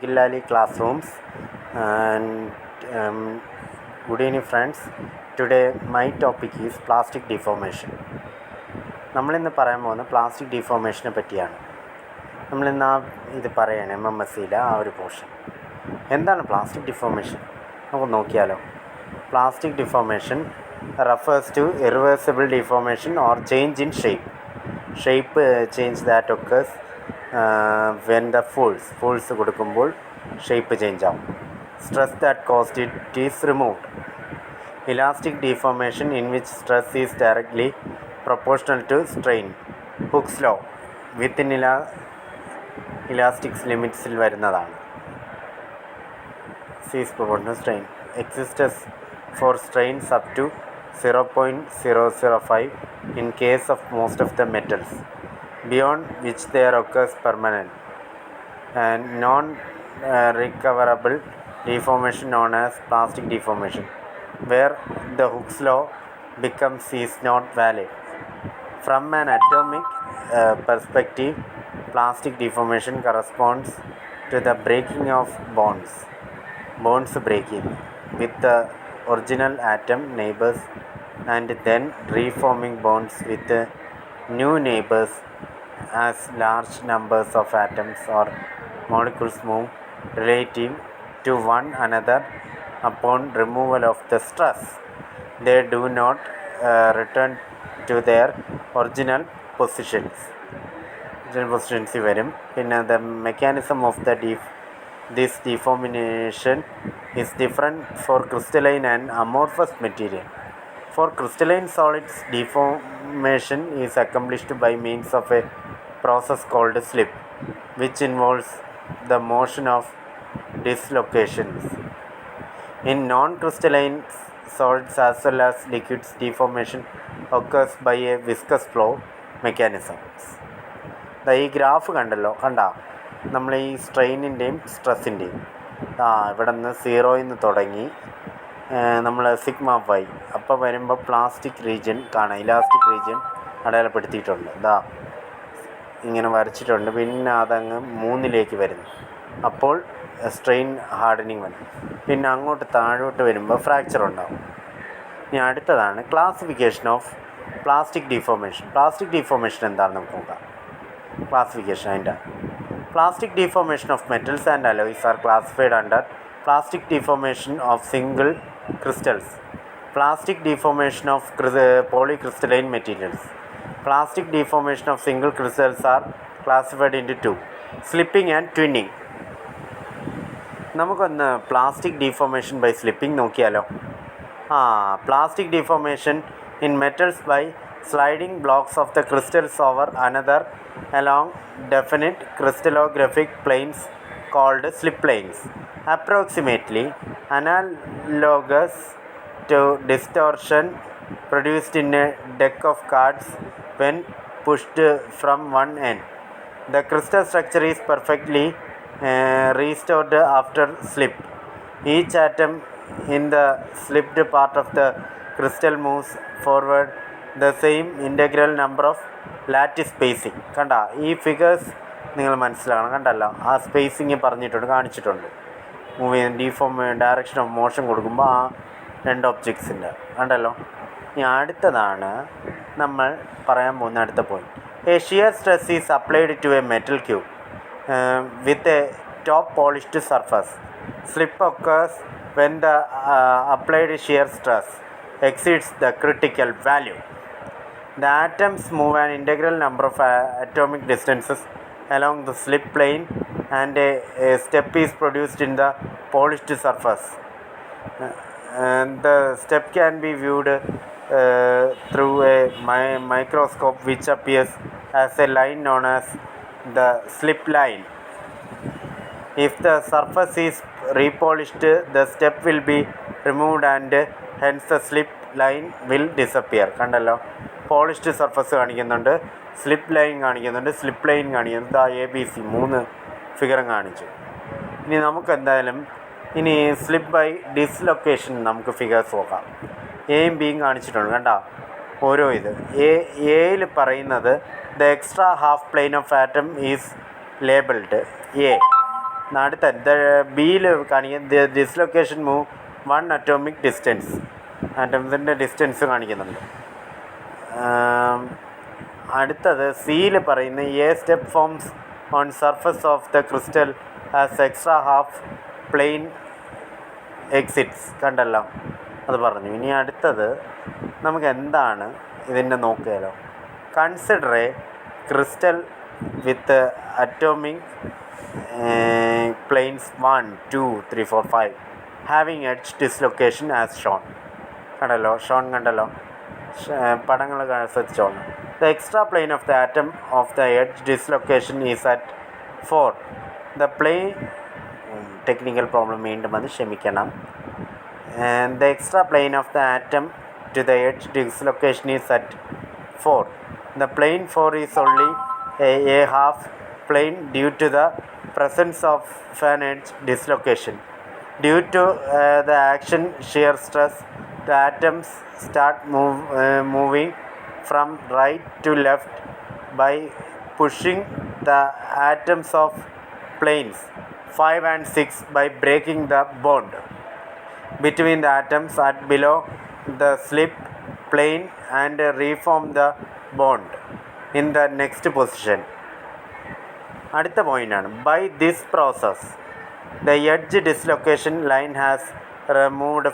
Agilali classrooms and good evening friends. Today my topic is plastic deformation. നമ്മളിന്ന് പറയാൻ പോകുന്നത് plastic ഡിഫോർമേഷനെ പറ്റിയാണ്. നമ്മളിന്ന് ഇത് പറയണം MMSCയിലെ ആ ഒരു പോർഷൻ. എന്താണ് പ്ലാസ്റ്റിക് ഡിഫോർമേഷൻ? നമുക്ക് നോക്കിയാലോ. Plastic deformation refers to irreversible deformation or change in shape change that occurs when the force കൊടുക്കുമ്പോൾ ഷേപ്പ് ചേഞ്ച് ആവും. Stress that caused it is removed. Elastic deformation in which stress is directly proportional to strain. Hooke's law within elastic limitsൽ വരുന്നതാണ്. C is proportional to strain. Exists for strains up to 0.005 in case of most of the metals, beyond which there occurs permanent and non-recoverable deformation known as plastic deformation, where the Hooke's law becomes is not valid. From an atomic perspective, plastic deformation corresponds to the breaking of bonds breaking with the original atom neighbors and then reforming bonds with new neighbors as large numbers of atoms or molecules move relative to one another. Upon removal of the stress, they do not return to their original positions വരും. പിന്നെ the mechanism of this deformation is different for crystalline and amorphous material. For crystalline solids, deformation is accomplished by means of a process called slip, which involves the motion of dislocations. In non-crystalline solids as well as liquids, deformation occurs by a viscous flow mechanism. ഈ graph കണ്ട നമ്മൾ ഈ സ്ട്രെയിനിൻ്റെയും സ്ട്രെസ്സിൻ്റെയും ഇവിടെ നിന്ന് 0 നിന്ന് തുടങ്ങി നമ്മൾ sigma pi അപ്പോൾ വരുമ്പോൾ പ്ലാസ്റ്റിക് റീജിയൻ കാണാം, ഇലാസ്റ്റിക് റീജിയൻ അടയാളപ്പെടുത്തിയിട്ടുണ്ട്. ഇങ്ങനെ വരച്ചിട്ടുണ്ട്. പിന്നെ അതങ്ങ് 3ലേക്ക് വരുന്നു, അപ്പോൾ സ്ട്രെയിൻ ഹാർഡനിങ് വരും. പിന്നെ അങ്ങോട്ട് താഴോട്ട് വരുമ്പോൾ ഫ്രാക്ചർ ഉണ്ടാകും. ഇനി അടുത്തതാണ് classification of plastic deformation. Plastic deformation എന്താണെന്ന് നമുക്ക് നോക്കാം. ക്ലാസിഫിക്കേഷൻ അതിൻ്റെ plastic deformation of metals and alloys are classified under plastic deformation of single crystals, plastic deformation of polycrystalline materials. Plastic deformation of single crystals are classified into 2, slipping and twinning. നമുക്കൊന്ന് plastic deformation by slipping നോക്കിയാലോ. Plastic deformation in metals by sliding blocks of the crystals over another along definite crystallographic planes called slip planes, approximately analogous to distortion produced in a deck of cards when pushed from one end. The crystal structure is perfectly restored after slip. Each atom in the slipped part of the crystal moves forward the same integral number of lattice spacing. കണ്ട ഈ figures നിങ്ങൾ മനസ്സിലാക്കണം. കണ്ടല്ലോ, ആ spacing പറഞ്ഞിട്ടുണ്ട്, കാണിച്ചിട്ടുണ്ട്. Move direction of motion കൊടുക്കുമ്പോൾ ആ 2 ഒബ്ജക്ട്സിൻ്റെ കണ്ടല്ലോ. ഇനി അടുത്തതാണ് നമ്മൾ പറയാൻ പോകുന്ന അടുത്ത point. A shear stress is applied to a metal cube with a top polished surface. Slip occurs when the applied shear stress exceeds the critical value. The atoms move an integral number of atomic distances along the slip plane and a step is produced in the polished surface. The step can be viewed through a microscope, which appears as a line known as the slip line. If the surface is repolished, the step will be removed and hence the slip line will disappear. കണ്ടല്ലോ, polished surface കാണിക്കുന്നുണ്ട്, slip line കാണിക്കുന്നുണ്ട്, slip line കാണിക്കുന്നുണ്ട്. ABC 3 ഫിഗറും കാണിച്ചു. ഇനി നമുക്ക് എന്തായാലും slip by dislocation നമുക്ക് ഫിഗേഴ്സ് നോക്കാം. എയും ബിയും കാണിച്ചിട്ടുണ്ട്. കണ്ട ഓരോ എയിൽ പറയുന്നത് the extra half plane of atom is labelled A. അടുത്ത ബിയിൽ കാണിക്കുന്ന ഡിസ്ലൊക്കേഷൻ മൂവ് 1 atomic distance. ആറ്റംസിൻ്റെ ഡിസ്റ്റൻസ് കാണിക്കുന്നുണ്ട്. അടുത്തത് സിയിൽ പറയുന്ന a step forms on surface of the crystal as extra half plane exits. കണ്ടല്ലോ, അത് പറഞ്ഞു. ഇനി അടുത്തത് നമുക്ക് എന്താണ് ഇതിൻ്റെ നോക്കിയാലോ. Consider A crystal with atomic planes 1, 2, 3, 4, 5 having edge dislocation as shown. കണ്ടല്ലോ, ഷോൺ കണ്ടല്ലോ, പടങ്ങൾ ശ്രദ്ധിച്ചോളണം. The extra plane of the atom of the edge dislocation is at 4. The plane technical problem വീണ്ടും അത് ക്ഷമിക്കണം. And the extra plane of the atom to the edge dislocation is at 4. The plane 4 is only a half plane due to the presence of an edge dislocation. Due to the action shear stress, the atoms start moving from right to left by pushing the atoms of planes 5 and 6 by breaking the bond between the atoms at below the slip plane and reform the bond in the next position. അടുത്ത പോയിൻ്റാണ്, by this process the edge dislocation line has moved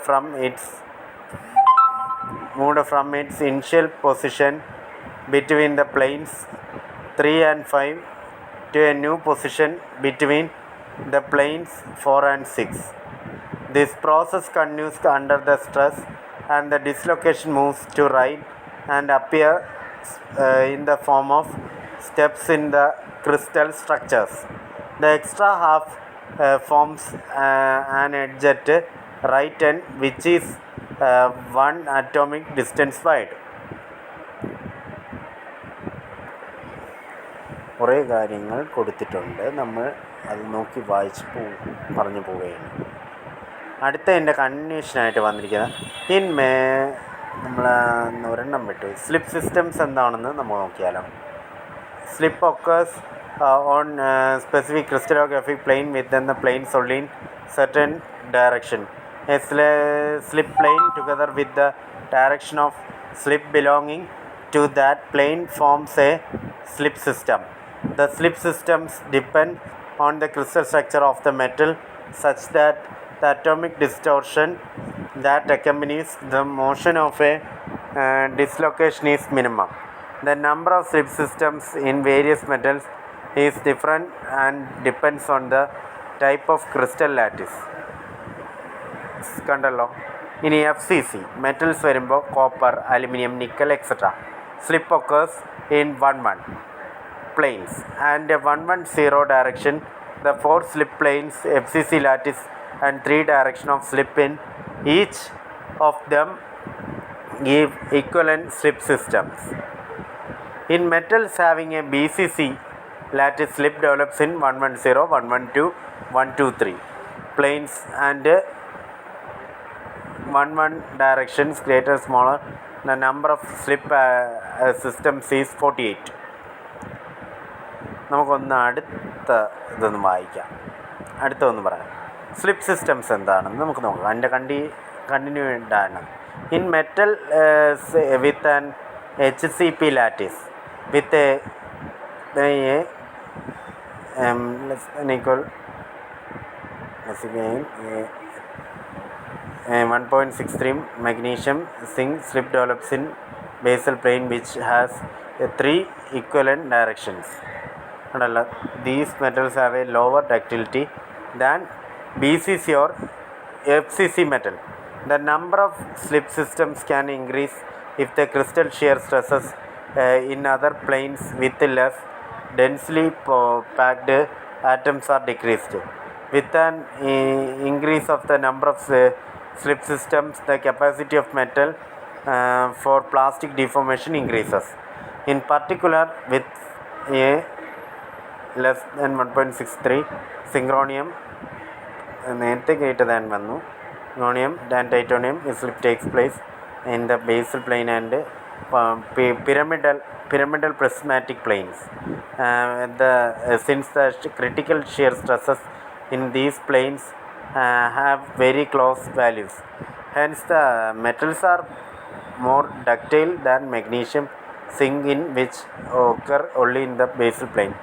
from its initial position between the planes 3 and 5 to a new position between the planes 4 and 6. This process continues under the stress and the dislocation moves to right and appears in the form of steps in the crystal structures. The extra half forms an edge at right end which is 1 atomic distance wide. കുറേ കാര്യങ്ങൾ കൊടുത്തിട്ടുണ്ട്, നമ്മൾ അത് നോക്കി വായിച്ച് പറഞ്ഞു പോവുകയാണ്. അടുത്ത എൻ്റെ കൺഫ്യൂഷനായിട്ട് വന്നിരിക്കുന്നത് നമ്മൾ ഒരെണ്ണം വിട്ടു. സ്ലിപ്പ് സിസ്റ്റംസ് എന്താണെന്ന് നമ്മൾ നോക്കിയാലോ. Slip occurs on specific crystallographic plane within the planes only in certain direction. A slip plane together with the direction of slip belonging to that plane forms a slip system. The slip systems depend on the crystal structure of the metal such that the atomic distortion that accompanies the motion of a dislocation is minimum. The number of slip systems in various metals is different and depends on the type of crystal lattice. കണ്ടല്ലോ. ഇനി FCC metals വരുമ്പോൾ copper, aluminium, nickel etcetera. Slip occurs in 1-1 planes and 1-1-0 direction. The 4 slip planes, FCC lattice and 3 direction of slip in each of them give equivalent slip systems. In metals having a BCC lattice, slip develops in 1-1-0, 1-1-2, 1-2-3 planes and 1-1 directions greater smaller. The number of slip systems is 48. നമുക്കൊന്ന് അടുത്ത ഇതൊന്ന് വായിക്കാം. അടുത്തൊന്ന് പറയാം. Slip systems എന്താണെന്ന് നമുക്ക് നോക്കാം. അതിൻ്റെ കണ്ടിന്യൂഡ് ആണ്. In metal with an HCP lattice with a less than equal 1.63 magnesium zinc slip develops in basal plane which has 3 equivalent directions. These metals have a lower ductility than BCC or FCC metal. The number of slip systems can increase if the crystal shear stresses in other planes with less densely packed atoms are decreased. With an increase of the number of slip systems, the capacity of metal for plastic deformation increases. In particular, with a less than 1.63 synchronium നേരത്തെ greater than വന്നു, synchronium than titanium, slip takes place in the basal plane and pyramidal prismatic planes. Since the critical shear stresses in these planes have very close values. Hence, the metals are more ductile than magnesium zinc, in which occur only in the basal plane.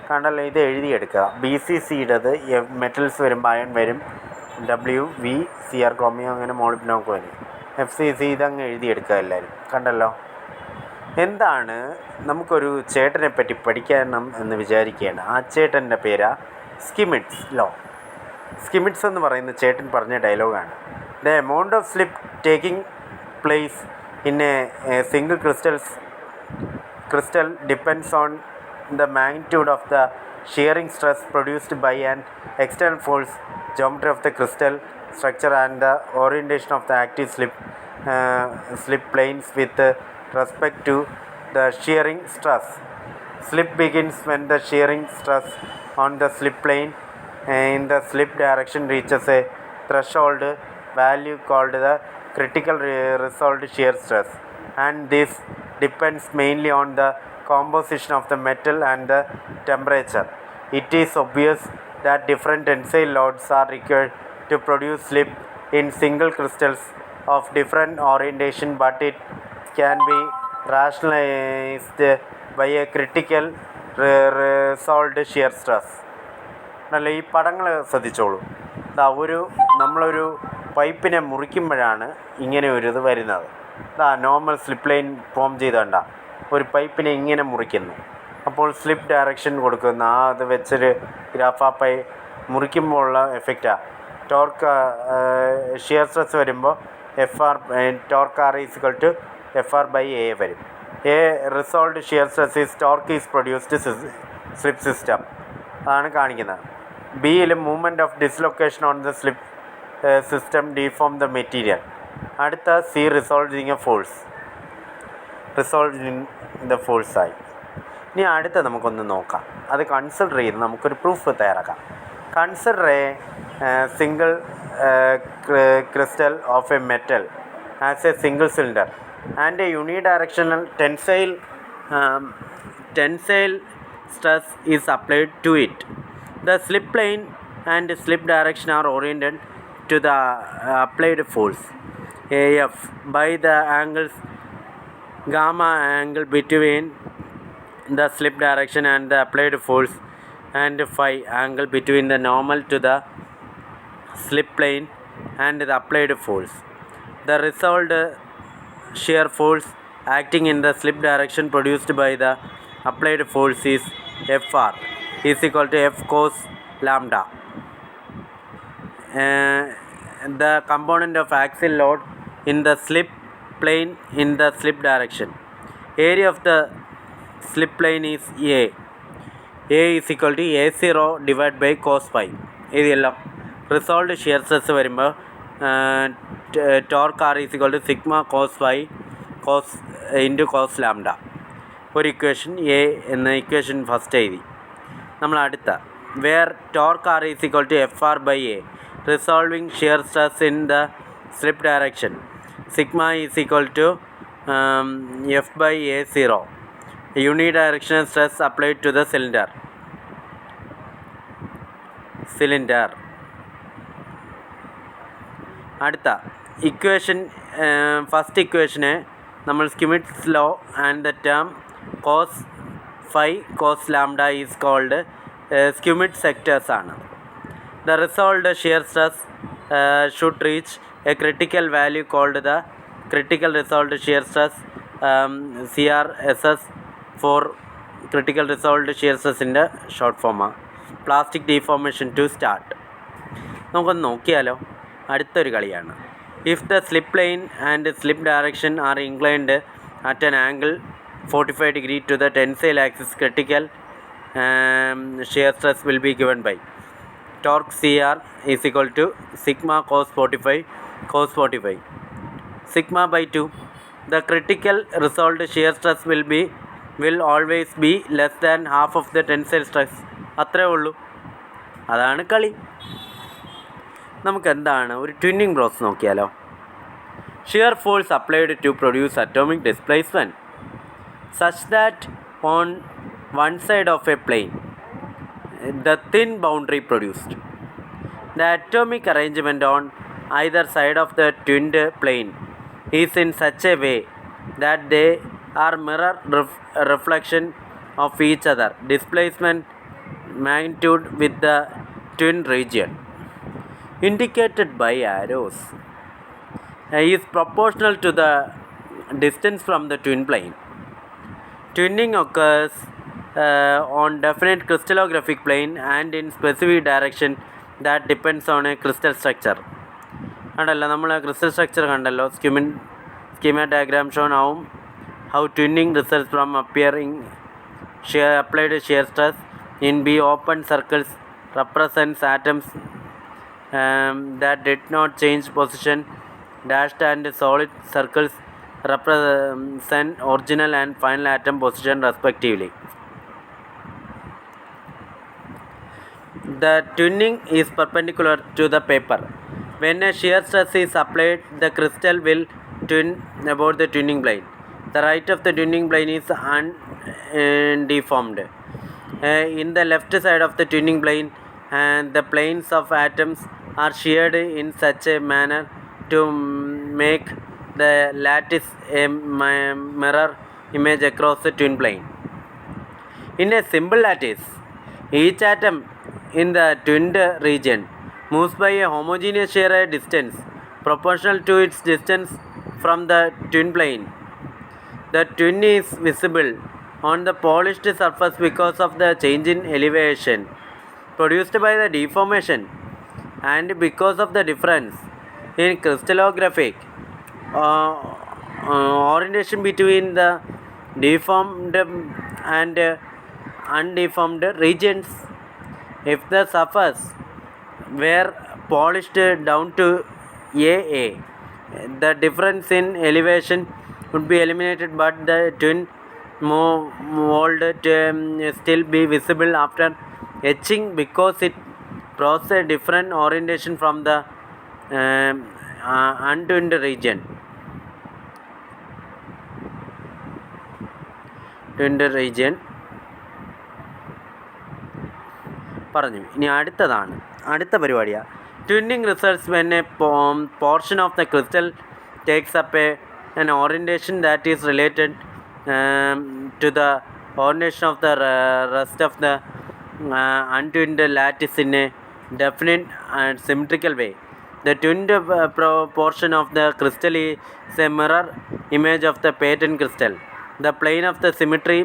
കണ്ടല്ലോ, ഇത് എഴുതിയെടുക്കുക. B C സിയുടേത് metals വരുമ്പോൾ iron വരും, WVCr chromium, അങ്ങനെ മോളിബ്ഡനോക്ക് വരും. FCC ഇതങ്ങ് എഴുതിയെടുക്കുക എല്ലാവരും. കണ്ടല്ലോ. എന്താണ് നമുക്കൊരു ചേട്ടനെ പറ്റി പഠിക്കണം എന്ന് വിചാരിക്കുകയാണ്. ആ ചേട്ടൻ്റെ പേരാ സ്കിമിഡ്സ് ലോ. സ്കിമിഡ്സ് എന്ന് പറയുന്ന ചേട്ടൻ പറഞ്ഞ ഡയലോഗാണ്. The amount of slip taking place in a single crystal depends on the magnitude of the shearing stress produced by an external force, geometry of the crystal structure, and the orientation of the active slip planes with respect to the shearing stress. Slip begins when the shearing stress on the slip plane in the slip direction reaches a threshold value called the critical resolved shear stress, and this depends mainly on the composition of the metal and the temperature. It is obvious that different tensile loads are required to produce slip in single crystals of different orientation, but it can be rationalized by a critical resolved shear stress. അല്ല, ഈ പടങ്ങൾ ശ്രദ്ധിച്ചോളൂ. നമ്മളൊരു പൈപ്പിനെ മുറിക്കുമ്പോഴാണ് ഇങ്ങനെ ഒരു ഇത് വരുന്നത്. Normal slip line form ചെയ്തണ്ട ഒരു പൈപ്പിനെ ഇങ്ങനെ മുറിക്കുന്നു. അപ്പോൾ സ്ലിപ്പ് ഡയറക്ഷൻ കൊടുക്കുന്ന അത് വെച്ചൊരു ഗ്രാഫ് മുറിക്കുമ്പോൾ ഉള്ള എഫക്റ്റാണ്. ടോർക്ക് ഷിയർ സ്ട്രെസ് വരുമ്പോൾ ടോർക്ക് R = FR/A വരും. A resolved shear stress is torque is produced slip system. അതാണ് കാണിക്കുന്നത്. ബിയിൽ movement of dislocation on the slip system deform the material. അടുത്ത C resolving a force, resolving the ഫോഴ്സായി. ഇനി അടുത്ത നമുക്കൊന്ന് നോക്കാം. അത് കൺസിഡർ ചെയ്ത് നമുക്കൊരു പ്രൂഫ് തയ്യാറാക്കാം. Consider A single crystal of a metal as a single cylinder and a unidirectional tensile stress is applied to it. The slip plane and slip direction are oriented to the applied force AF by the angles gamma angle between the slip direction and the applied force and phi angle between the normal to the slip plane and the applied force. The resolved shear force acting in the slip direction produced by the applied force is Fr is equal to F cos lambda. The component of axial load in the slip plane in the slip direction. Area of the slip plane is A. A is equal to A0 divided by cos phi. ഇതെല്ലാം resolve shear stress വരുമ്പോൾ torque R is equal to sigma cos phi into cos lambda. ഒരു equation A എന്ന equation first എഴുതി. നമ്മൾ അടുത്ത where torque R is equal to FR/A, resolving shear stress in the slip direction. Sigma is equal to F/A0, unidirectional stress applied to the cylinder. അടുത്ത equation first ഇക്വേഷനെ നമ്മൾ Schmid's law and the term cos phi cos lambda is called Schmid factors ആണ്. The resolved shear stress should reach a critical value called the critical resolved shear stress CRSS for critical resolved shear സ്ട്രെസ്സിൻ്റെ short ഫോമാണ്. Plastic deformation to start. നമുക്കൊന്ന് നോക്കിയാലോ. അടുത്തൊരു കളിയാണ്. If the slip plane and slip direction are inclined at an angle 45 degree to the tensile axis, critical shear stress will be given by torque CR is equal to sigma cos 45 sigma by 2. The critical resolved shear stress will always be less than half of the tensile stress. അത്രേ ഉള്ളൂ. അതാണ് കളി. നമുക്ക് എന്താണ് ഒരു twinning process നോക്കിയാലോ. Shear force applied to produce atomic displacement such that on one side of a plane the thin boundary produced. The atomic arrangement on either side of the twinned plane is in such a way that they are mirror reflection of each other. Displacement magnitude with the twin region indicated by arrows is proportional to the distance from the twin plane. Twinning occurs on definite crystallographic plane and in specific direction that depends on a crystal structure. കണ്ടല്ലോ നമ്മൾ crystal structure കണ്ടല്ലോ. Schema diagram Sean ആവും how twinning results from appearing applied shear stress in B. Open circles represents atoms that did not change position. Dashed and solid circles represent original and final atom position respectively. The twinning is perpendicular to the paper. When a shear stress is applied, the crystal will twin about the twinning plane. The right of the twinning plane is undeformed. In the left side of the twinning plane, the planes of atoms are sheared in such a manner to make the lattice a mirror image across the twin plane. In a simple lattice, each atom in the twinned region moves by a homogeneous shear distance proportional to its distance from the twin plane. The twin is visible on the polished surface because of the change in elevation produced by the deformation and because of the difference in crystallographic orientation between the deformed and undeformed regions. If the surface were polished down to AA, the difference in elevation would be eliminated, but the twin mold still be visible after etching because it processes a different orientation from the untwinned region. Twinned region പറഞ്ഞു. ഇനി അടുത്ത പരിപാടിയാണ് twinning results when A portion of the crystal takes up an orientation that is related to the orientation of the rest of the untwinned lattice in a definite and symmetrical way. The twinned portion of the crystal is a mirror image of the pattern crystal. The plane of the symmetry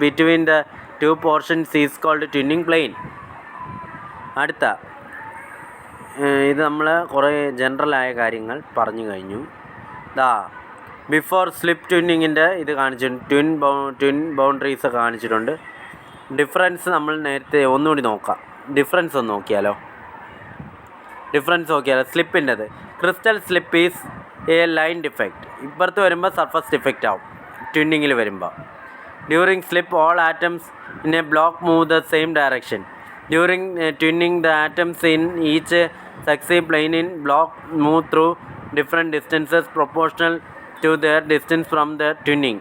between the two portions is called twinning plane. അടുത്ത ഇത് നമ്മൾ കുറേ ജനറലായ കാര്യങ്ങൾ പറഞ്ഞു കഴിഞ്ഞു. Before slip ട്വിന്നിങ്ങിൻ്റെ ഇത് കാണിച്ചിട്ടുണ്ട്, twin boundaries കാണിച്ചിട്ടുണ്ട്. ഡിഫറൻസ് നമ്മൾ നേരത്തെ ഒന്നുകൂടി നോക്കാം. ഡിഫറൻസ് ഒന്ന് നോക്കിയാലോ. സ്ലിപ്പിൻ്റെത് crystal slip is a line defect. ഇപ്പുറത്ത് വരുമ്പോൾ സർഫസ് ഡിഫക്റ്റ് ആവും ട്വിന്നിങ്ങിൽ വരുമ്പോൾ. During slip all atoms in a block move the same direction. During twinning, the atoms in each successive plane in block move through different distances proportional to their distance from the twinning.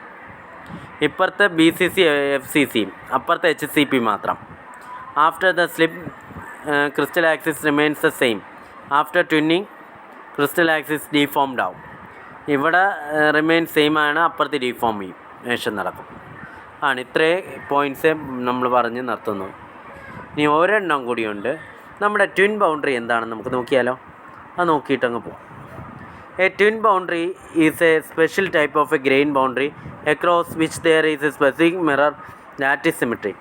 ഇപ്പുറത്തെ BCC FCC, അപ്പുറത്തെ HCP മാത്രം. After the slip, crystal axis remains the same. After twinning, crystal axis deformed ആവും. ഇവിടെ remain same ആണ്, അപ്പുറത്ത് deformation നടക്കും. ഇത്രേ points നമ്മൾ പറഞ്ഞ് നിർത്തുന്നു. ഇനി ഒരെണ്ണം കൂടിയുണ്ട്. നമ്മുടെ ട്വിൻ ബൗണ്ടറി എന്താണെന്ന് നമുക്ക് നോക്കിയാലോ. അത് നോക്കിയിട്ടങ്ങ് പോവാം. A twin boundary is a special type of a grain boundary across which there is a specific mirror lattice symmetry.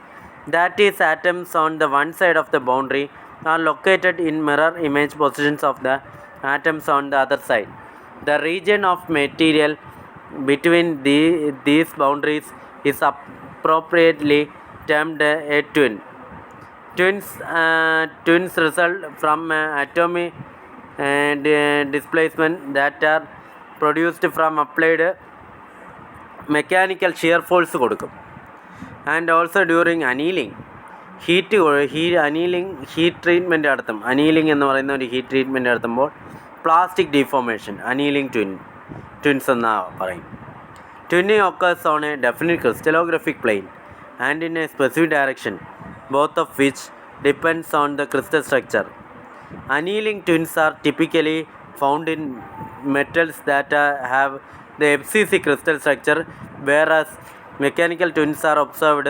That is atoms on the one side of the boundary are located in mirror image positions of the atoms on the other side. The region of material between these boundaries is appropriately termed a twin. Twins result from atomic displacement that are produced from applied mechanical shear force കൊടുക്കും. And also during annealing, heat treatment നടത്തും. Annealing എന്ന് പറയുന്ന ഒരു heat treatment നടത്തുമ്പോൾ plastic deformation annealing twins എന്നാ പറയും. Twinning occurs on a definite crystallographic plane and in a specific direction, both of which depends on the crystal structure. Annealing twins are typically found in metals that have the FCC crystal structure, whereas mechanical twins are observed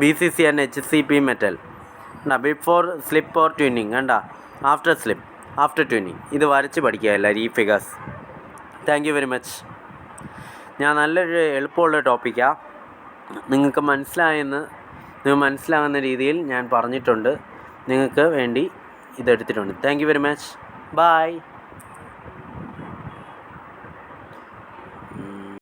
BCC and HCP metal. Before slip or twinning and after slip, after twinning. ഇത് വരച്ച് പഠിക്കുക എല്ലാവരും ഈ figures. Thank you very much. ഞാൻ നല്ലൊരു എളുപ്പമുള്ള ടോപ്പിക്കാണ്. നിങ്ങൾക്ക് മനസ്സിലാകുന്ന രീതിയിൽ ഞാൻ പറഞ്ഞിട്ടുണ്ട്. നിങ്ങൾക്ക് വേണ്ടി ഇതെടുത്തിട്ടുണ്ട്. Thank you very much. By.